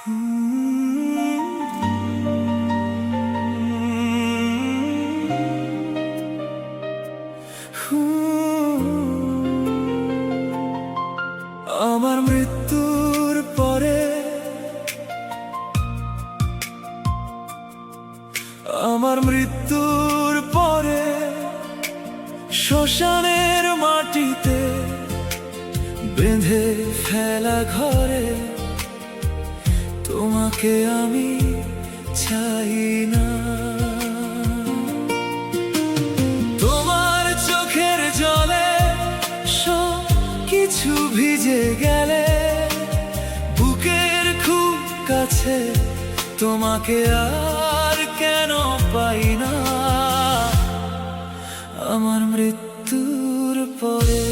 আমার মৃত্যুর পরে, আমার মৃত্যুর পরে শ্মশানের মাটিতে বেঁধে ফেলা ঘরে তোমাকে আমি চাই না। তোমার চোখের জলে সব কিছু ভিজে গেলে বুকের খুব কাছে তোমাকে আর কেন পাই না। আমার মৃত্যুর পরে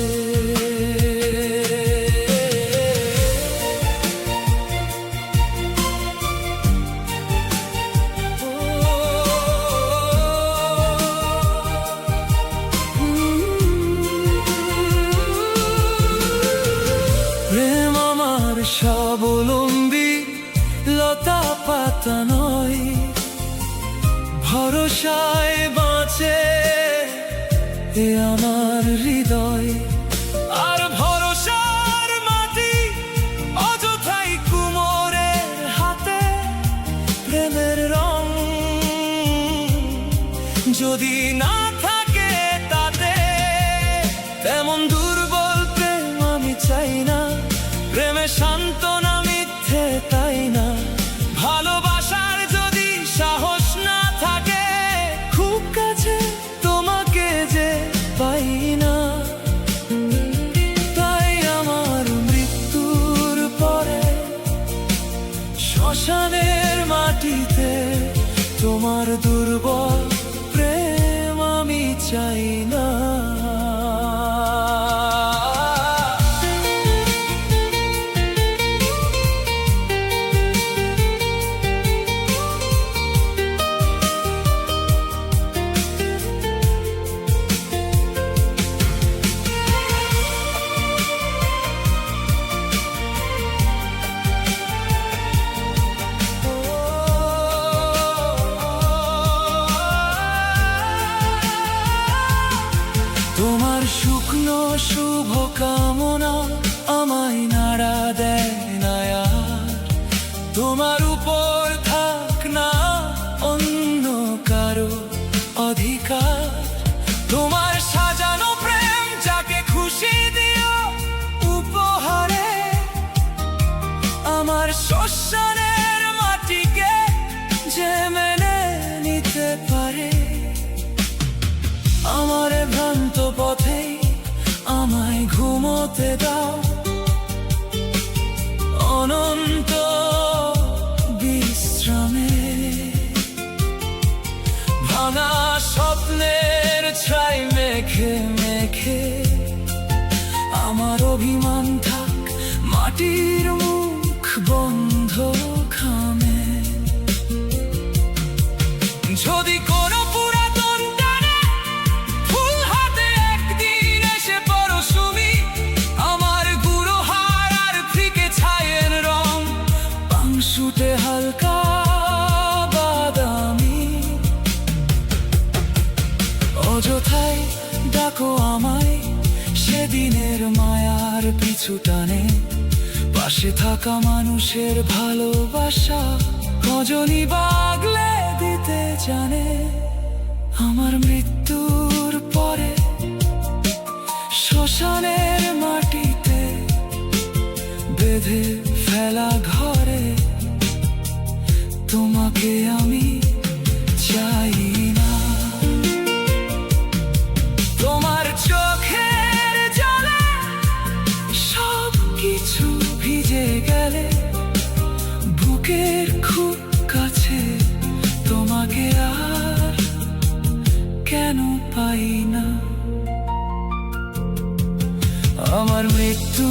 প্রেম আমার স্বাবলম্বী লতা পাতা নয়, ভরসায় বাঁচে এ আমার হৃদয়। আর ভরসার মাটি অযথাই কুমোরের হাতে প্রেমের রং যদি না থাকে তাতে, তেমন দুর্বল প্রেম আমি চাই না। প্রেমে সান্ত্বনা মিথ্যে তাই না, ভালোবাসার যদি সাহস না থাকে খুব কাছে তোমাকে যে পাই না। তাই আমার মৃত্যুর পরে শ্মশানের মাটিতে তোমার দুর্বল প্রেম আমি চাই না। তোমার শুকনো শুভ কামনা আমায় নাড়া দেয় না আর, তোমার উপর থাক না অন্য কারো অধিকার। তোমার সাজানো প্রেম যাকে খুশি দিও উপহারে, আমার শ্মশানের মাটিকে যে মেনে নিতে পারে। আমার ভ্রান্ত পথে আমায় ঘুমোতে দাও, অনন্ত বিশ্রামে। ভাঙা স্বপ্নের ছাই মেখে মেখে আমার অভিমান থাক মাটির মুখ বন্ধ খামে। যদি কোনো পুরাতন টানে ফুল হাতে একদিন এসে পড়ো সুমি, আমার গুঁড়ো হাড় আর ফিকে ছায়ের রং পাংশুটে হালকা বাদামি। অযথায় ডাকো আমায় সেদিনের মায়ার পিছু টানে, পাশে থাকা মানুষের ভালোবাসা রজনী বাগলে দিতে জানে। আমার মৃত্যুর পরে শ্মশানের মাটিতে বেঁধে ফেলা ঘরে তোমাকে আমি চাই না। তোমার চোখের জলে সব কিছু ভিজে গেলে বুকের খুব কাছে তোমাকে আর কেন পাই না। আমার মৃত্যু